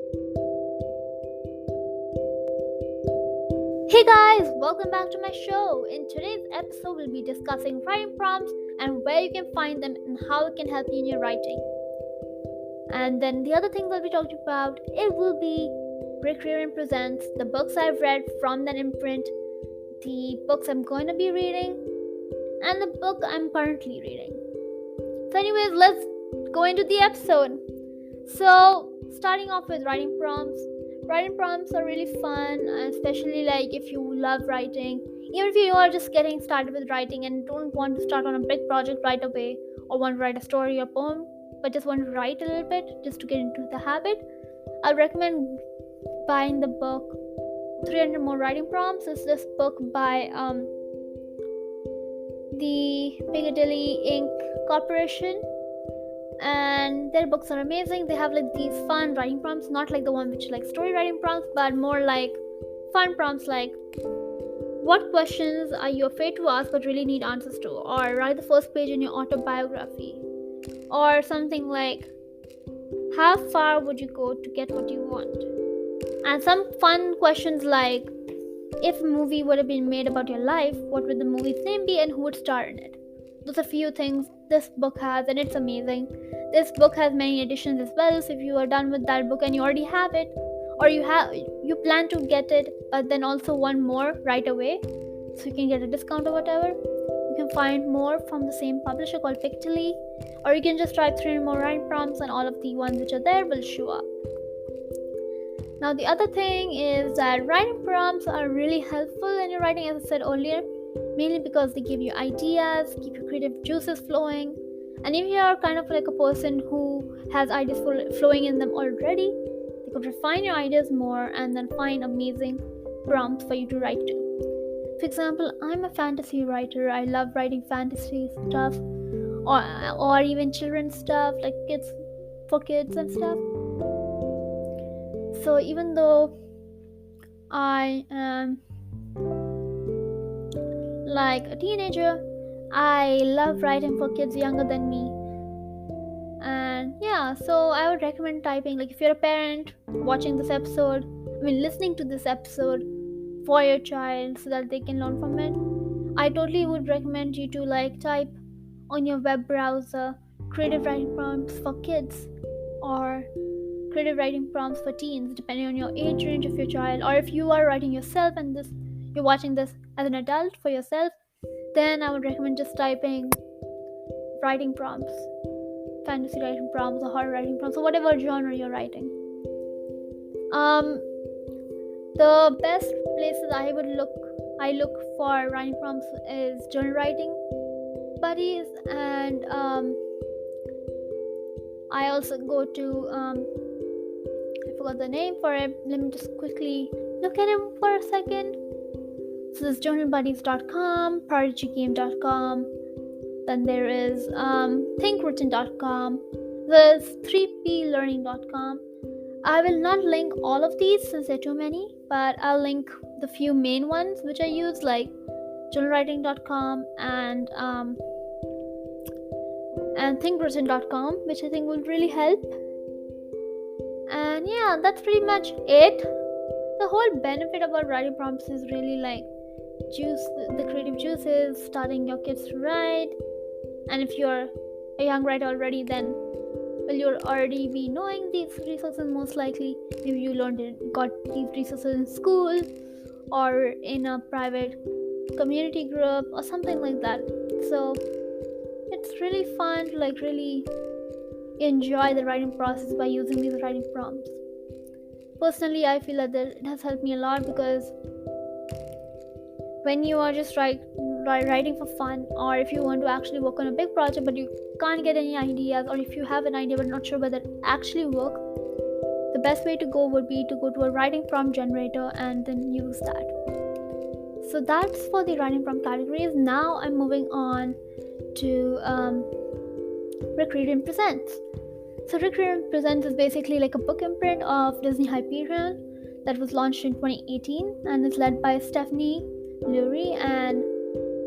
Hey guys, welcome back to my show. In today's episode, we'll be discussing writing prompts and where you can find them and how it can help you in your writing. And then the other things I'll be talking about, it will be Rick Riordan Presents, the books I've read from that imprint, the books I'm going to be reading, and the book I'm currently reading. So anyways, let's go into the episode. So, starting off with writing prompts. Writing prompts are really fun, especially like if you love writing. Even if you are just getting started with writing and don't want to start on a big project right away, or want to write a story or poem, but just want to write a little bit just to get into the habit, I recommend buying the book 300 More Writing Prompts. It's this book by the Piccadilly Ink Corporation, and their books are amazing. They have like these fun writing prompts, not like the one which like story writing prompts, but more like fun prompts like what questions are you afraid to ask but really need answers to, or write the first page in your autobiography, or something like how far would you go to get what you want. And some fun questions like if a movie would have been made about your life, what would the movie's name be and who would star in it. Those are few things this book has, and it's amazing. This book has many editions as well, so if you are done with that book and you already have it, or you plan to get it but then also want more right away, so you can get a discount or whatever, you can find more from the same publisher called Piccadilly, or you can just type 3 more writing prompts and all of the ones which are there will show up. Now the other thing is that writing prompts are really helpful in your writing, as I said earlier, mainly because they give you ideas, keep your creative juices flowing. And if you are kind of like a person who has ideas flowing in them already, they could refine your ideas more and then find amazing prompts for you to write to. For example, I'm a fantasy writer. I love writing fantasy stuff, or even children's stuff like for kids and stuff. So even though I am like a teenager, I love writing for kids younger than me. And yeah, so I would recommend typing, like if you're a parent watching this episode, listening to this episode for your child so that they can learn from it, I totally would recommend you to like type on your web browser creative writing prompts for kids, or creative writing prompts for teens, depending on your age range of your child. Or if you are writing yourself and you're watching this as an adult for yourself, then I would recommend just typing writing prompts, fantasy writing prompts or horror writing prompts, or whatever genre you're writing. The best places I look for writing prompts is journal writing buddies, and I also go to I forgot the name for it. Let me just quickly look at it for a second. So there's journalbuddies.com, prodigygame.com, then there is thinkwritten.com, there's 3plearning.com. I will not link all of these since there are too many, but I'll link the few main ones which I use, like journalwriting.com and thinkwritten.com, which I think will really help. And yeah, that's pretty much it. The whole benefit about writing prompts is really like the creative juices, starting your kids to write. And if you're a young writer already, then you'll already be knowing these resources most likely. Maybe you got these resources in school or in a private community group or something like that. So it's really fun to like really enjoy the writing process by using these writing prompts. Personally, I feel that it has helped me a lot, because when you are just writing for fun, or if you want to actually work on a big project but you can't get any ideas, or if you have an idea but not sure whether it actually work, the best way to go would be to go to a writing prompt generator and then use that. So that's for the writing prompt categories. Now I'm moving on to Rick Riordan Presents. So Rick Riordan Presents is basically like a book imprint of Disney Hyperion that was launched in 2018, and is led by Stephanie Lurie, and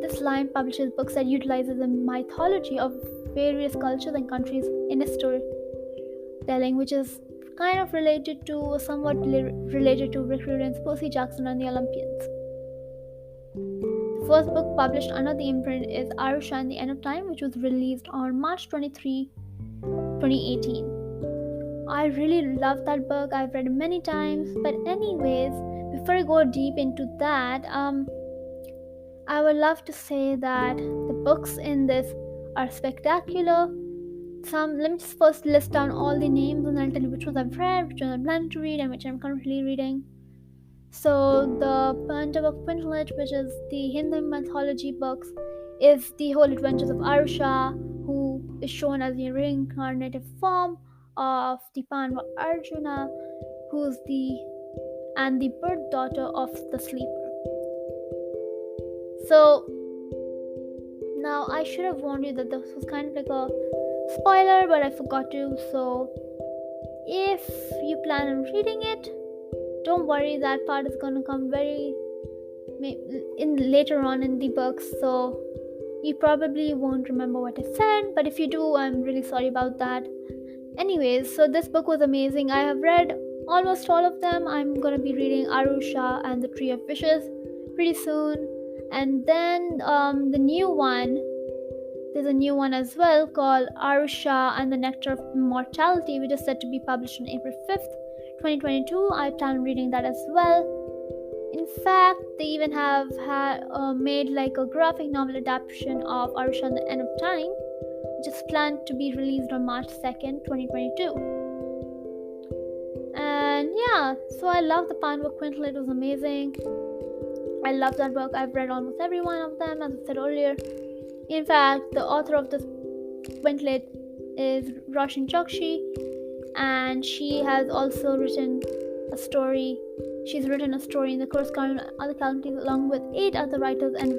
this line publishes books that utilizes the mythology of various cultures and countries in its storytelling, which is kind of related to Rick Riordan's Percy Jackson and the Olympians. The first book published under the imprint is Arusha and the End of Time, which was released on March 23, 2018. I really love that book. I've read it many times. But anyways, before I go deep into that, I would love to say that the books in this are spectacular. Let me just first list down all the names and then I'll tell you which ones I've read, which ones I'm planning to read, and which I'm currently reading. So the Pandava Quintlet, which is the Hindu mythology books, is the whole adventures of Arusha, who is shown as the reincarnated form of the Pandava Arjuna, who's the birth daughter of the sleeper. So now I should have warned you that this was kind of like a spoiler, but I forgot to. So if you plan on reading it, don't worry, that part is going to come later on in the books, so you probably won't remember what I said, but if you do, I'm really sorry about that. Anyways, so this book was amazing. I have read almost all of them. I'm going to be reading Arusha and the Tree of Wishes pretty soon, and then there's a new one as well called Arusha and the Nectar of Immortality, which is set to be published on April 5th, 2022. I plan on reading that as well. In fact, they even have made like a graphic novel adaptation of Arusha and the End of Time, which is planned to be released on March 2nd, 2022. And yeah, so I love the Pandava Quintlet. It was amazing. I love that book. I've read almost every one of them, as I said earlier. In fact, the author of this quintlet is Roshan Chokshi, and she has also written a story. She's written a story in the Curse Garden and other calamities along with 8 other writers and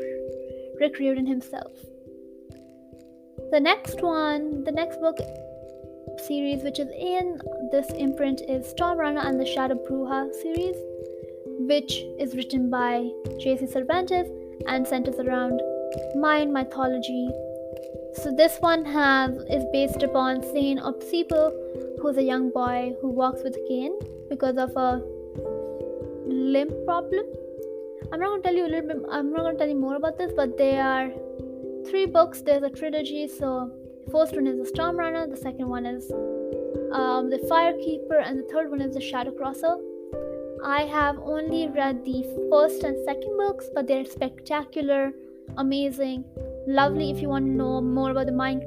Rick Riordan himself. The next book series which is in this imprint is Storm Runner and the Shadow Bruja series, which is written by J.C. Cervantes and centers around Mayan mythology. So this one is based upon Saint Opsipo, who's a young boy who walks with a cane because of a limb problem. I'm not going to tell you more about this, but there are 3 books. There's a trilogy. So the first one is the Storm Runner, the second one is the Firekeeper, and the third one is the Shadow Crosser. I have only read the first and second books, but they're spectacular, amazing, lovely if you want to know more about the Mayan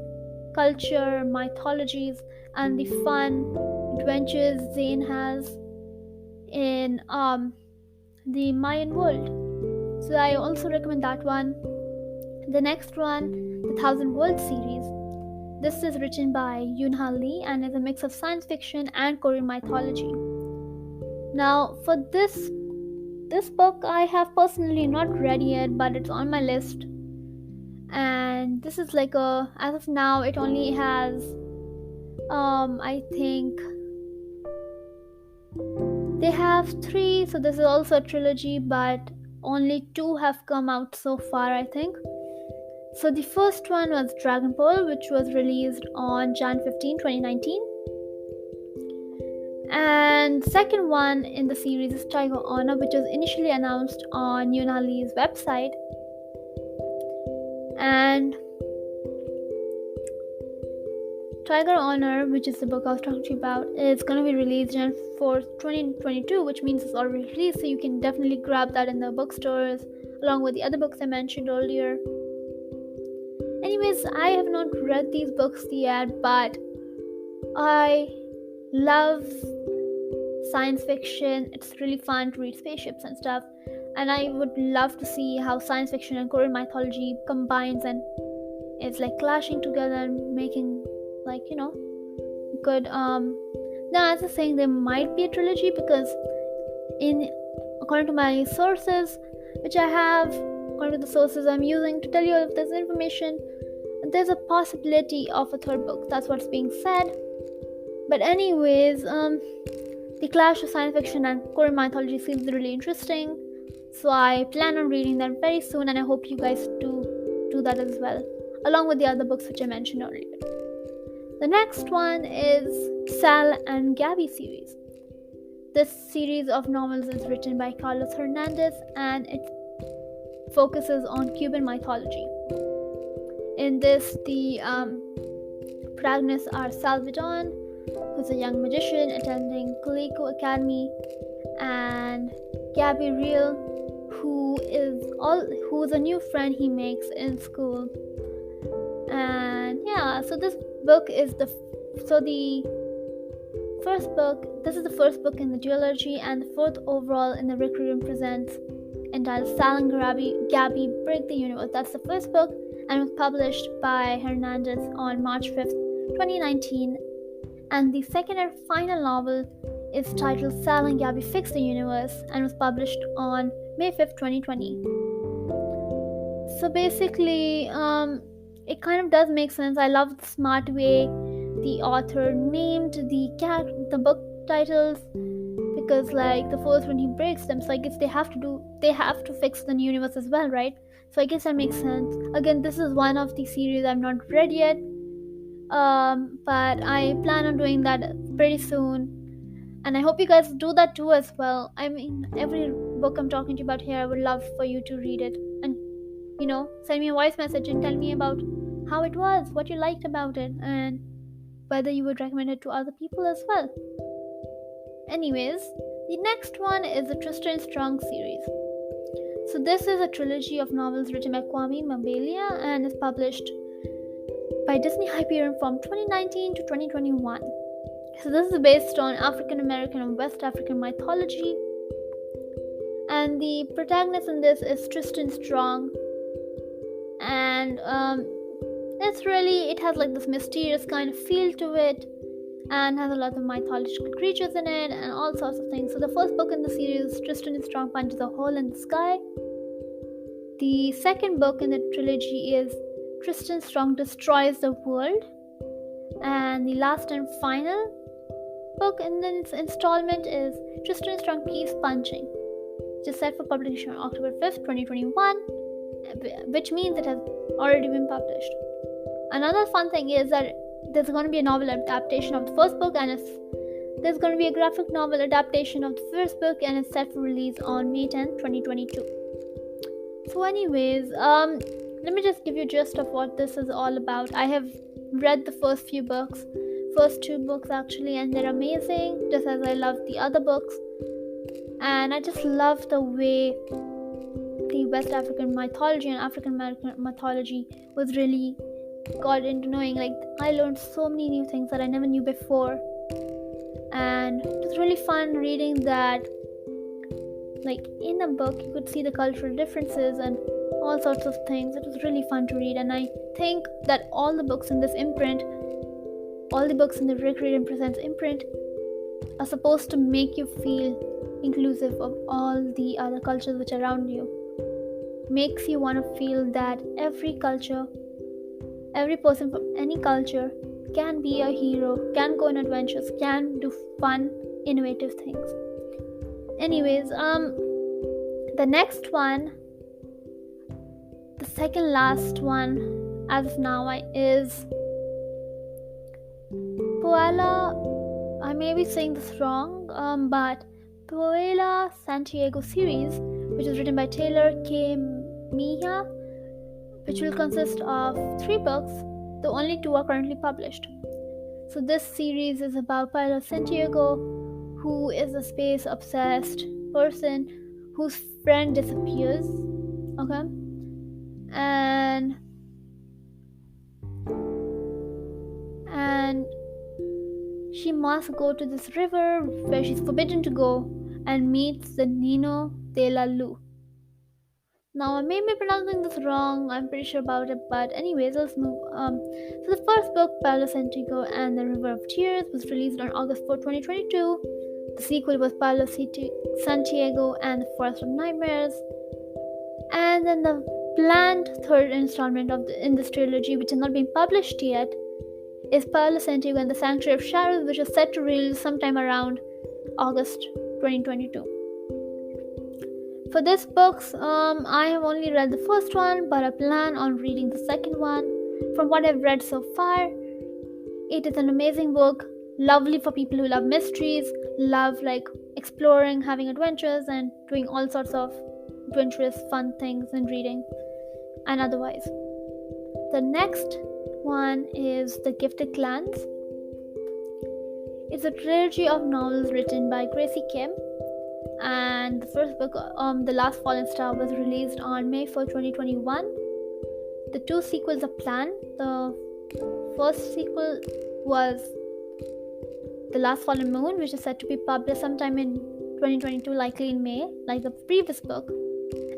culture, mythologies, and the fun adventures Zane has in the Mayan world. So I also recommend that one. The next one, the Thousand Worlds series. This is written by Yunha Lee and is a mix of science fiction and Korean mythology. Now, for this book, I have personally not read yet, but it's on my list. And this is like as of now, it only has, I think, they have 3, so this is also a trilogy, but only 2 have come out so far, I think. So the first one was Dragon Pearl, which was released on Jan 15, 2019. And second one in the series is Tiger Honor, which was initially announced on Yuna Lee's website. And Tiger Honor, which is the book I was talking to you about, is going to be released Jan 4th, 2022, which means it's already released, so you can definitely grab that in the bookstores along with the other books I mentioned earlier. Anyways, I have not read these books yet, but I love science fiction. It's really fun to read spaceships and stuff, and I would love to see how science fiction and Korean mythology combines and it's like clashing together and making good now, as I was saying, there might be a trilogy because according to my sources, which I have, according to the sources I'm using to tell you all of this information, there's a possibility of a third book. That's what's being said. But anyways, the clash of science fiction and Korean mythology seems really interesting, so I plan on reading that very soon, and I hope you guys do that as well, along with the other books which I mentioned earlier. The next one is Sal and Gabby series. This series of novels is written by Carlos Hernandez and it focuses on Cuban mythology. In this, the protagonists are Salvador, who's a young magician attending Coleco Academy, and Gabriel, who's a new friend he makes in school. And yeah, so this book is the first book. This is the first book in the duology and the fourth overall in the Rick Riordan Presents, entitled Sal and Gabby Break the Universe. That's the first book and was published by Hernandez on March 5th, 2019. And the second and final novel is titled Sal and Gabby Fix the Universe and was published on May 5th, 2020. So basically, it kind of does make sense. I love the smart way the author named the book titles, because like the first one he breaks them, so I guess they have to fix the universe as well, right? So I guess that makes sense. Again, this is one of the series I've not read yet, but I plan on doing that pretty soon, and I hope you guys do that too as well. I mean, every book I'm talking to you about here, I would love for you to read it and send me a voice message and tell me about how it was, what you liked about it, and whether you would recommend it to other people as well. Anyways, the next one is the Tristan Strong series. So this is a trilogy of novels written by Kwame Mabelia and is published by Disney Hyperion from 2019 to 2021. So this is based on African American and West African mythology, and the protagonist in this is Tristan Strong, and it has like this mysterious kind of feel to it and has a lot of mythological creatures in it and all sorts of things. So the first book in the series, Tristan Strong Punches a Hole in the Sky. The second book in the trilogy is Tristan Strong Destroys the World, and the last and final book in this installment is Tristan Strong Keeps Punching, which is set for publication on October 5th, 2021, which means it has already been published. Another fun thing is that there's going to be a novel adaptation of the first book, and there's going to be a graphic novel adaptation of the first book, and it's set for release on May 10th, 2022. So anyways, let me just give you a gist of what this is all about. I have read the first two books actually, and they're amazing, just as I love the other books. And I just love the way the West African mythology and African American mythology was really got into knowing. Like, I learned so many new things that I never knew before, and it was really fun reading that. Like, in a book you could see the cultural differences and all sorts of things. It was really fun to read, and I think that all the books in this imprint, all the books in the Rick Riordan Presents Imprint, are supposed to make you feel inclusive of all the other cultures which are around you. Makes you want to feel that every person from any culture can be a hero, can go on adventures, can do fun, innovative things. Anyways, the next one, the second last one as of now, is Puella. I may be saying this wrong, but Puella Santiago series, which is written by Taylor K. Mejia, which will consist of 3 books, though only 2 are currently published. So this series is about Puella Santiago, who is a space-obsessed person whose friend disappears, okay? And she must go to this river where she's forbidden to go and meets the Nino de la Lu. Now, I may be pronouncing this wrong, I'm pretty sure about it, but anyways, let's move. So the first book, Pablo Santiago and the River of Tears, was released on August 4, 2022. The sequel was Pablo Santiago and the Forest of Nightmares. And then the planned third installment in this trilogy, which has not been published yet, is Pablo Santiago and the Sanctuary of Shadows, which is set to release sometime around August 2022. For this books, I have only read the first one, but I plan on reading the second one. From what I've read so far, It is an amazing book, lovely for people who love mysteries, love like exploring, having adventures, and doing all sorts of adventurous, fun things in reading and otherwise. The next one is The Gifted Clans. It's a trilogy of novels written by Gracie Kim, and the first book, The Last Fallen Star, was released on May 4, 2021. The two sequels are planned. The first sequel was The Last Fallen Moon, which is set to be published sometime in 2022, likely in May, like the previous book.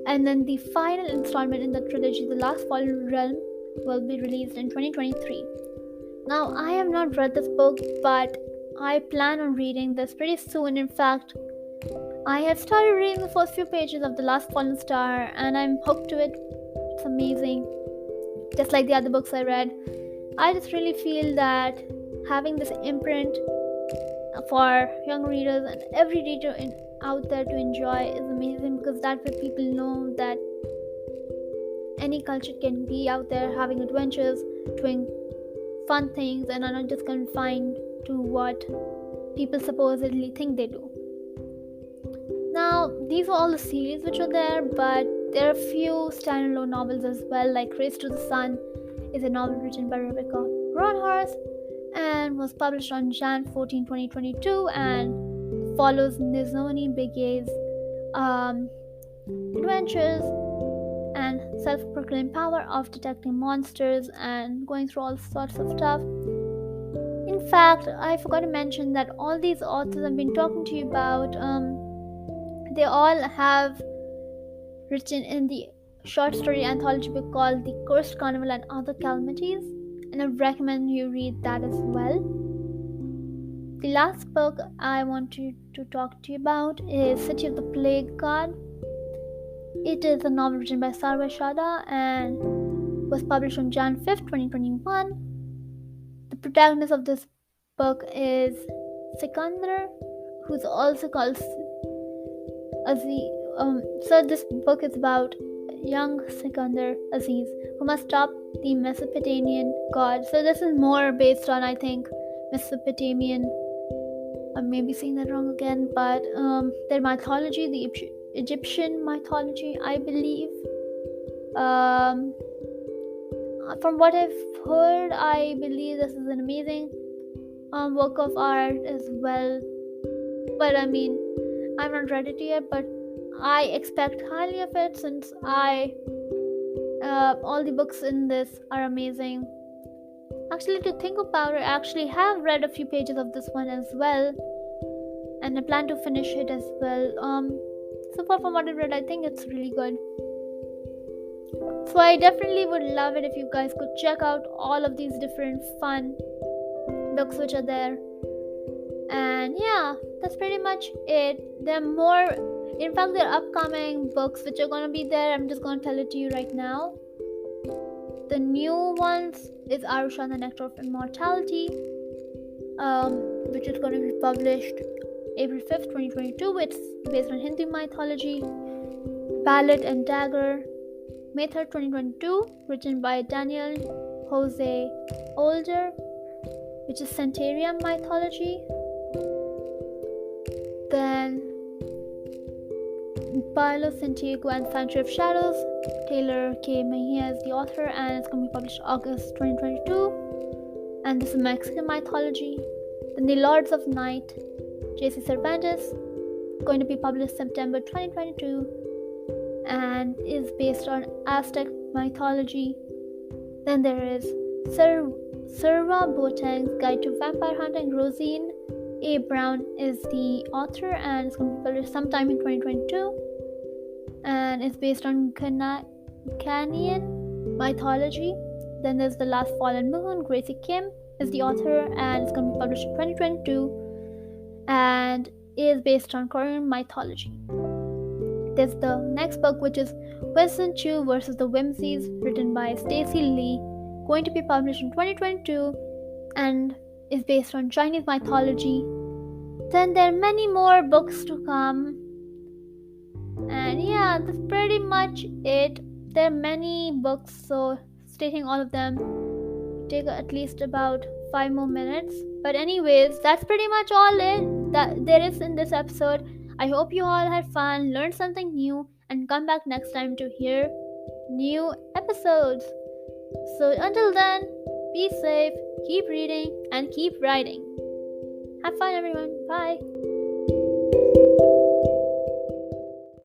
And then the final installment in the trilogy, The Last Fallen Realm, will be released in 2023. Now, I have not read this book, but I plan on reading this pretty soon. In fact, I have started reading the first few pages of The Last Fallen Star, and I'm hooked to it. It's amazing. Just like the other books I read, I just really feel that having this imprint for young readers and every reader out there to enjoy is amazing, because that way people know that any culture can be out there having adventures, doing fun things, and are not just confined to what people supposedly think they do. Now, these are all the series which are there, but there are a few standalone novels as well, like Race to the Sun is a novel written by Rebecca Ronhorst and was published on Jan 14, 2022, and follows Nizoni Bege's adventures and self-proclaimed power of detecting monsters and going through all sorts of stuff. In fact, I forgot to mention that all these authors I've been talking to you about, they all have written in the short story anthology book called The Cursed Carnival and Other Calamities, and I recommend you read that as well. The last book I want to talk to you about is City of the Plague God. It is a novel written by Sarva Shada and was published on Jan 5th, 2021. The protagonist of this book is Sikandar, who's also called Aziz. So this book is about young Sikandar Aziz, who must stop the Mesopotamian god. So this is more based on, I think, Mesopotamian, I may be saying that wrong again, but their mythology, the Egyptian mythology, I believe. From what I've heard, I believe this is an amazing work of art as well. But I mean, I'm not ready to yet, but I expect highly of it, since all the books in this are amazing. Actually, to think about it, I actually have read a few pages of this one as well, and I plan to finish it as well. So far from what I read, I think it's really good. So I definitely would love it if you guys could check out all of these different fun books which are there. And yeah, that's pretty much it. There are more, in fact, there are upcoming books which are gonna be there. I'm just gonna tell it to you right now. The new ones is Arusha, the Nectar of Immortality, which is gonna be published April 5th, 2022. It's based on Hindu mythology. Ballad and Dagger, May 3rd, 2022, written by Daniel Jose Older, which is Centurion mythology. Then Pilo Santiago and Sanctuary of Shadows, Taylor K. Mejia is the author, and it's going to be published August 2022. And this is Mexican mythology. Then The Lords of Night, J.C. Cervantes, going to be published September 2022, and is based on Aztec mythology. Then there is Serva Boateng's Guide to Vampire Hunting. Rosine A. Brown is the author, and it's going to be published sometime in 2022, and it's based on Canadian mythology. Then there's The Last Fallen Moon. Gracie Kim is the author, and it's going to be published in 2022, and is based on Korean mythology. There's the next book, which is Winston Chu versus the Whimsies, written by Stacey Lee, going to be published in 2022, and is based on Chinese mythology. Then there are many more books to come, and yeah, that's pretty much it. There are many books, so stating all of them take at least about 5 more minutes. But anyways, that's pretty much all it that there is in this episode. I hope you all had fun, learned something new, and come back next time to hear new episodes. So until then, be safe, keep reading, and keep writing. Have fun, everyone. Bye.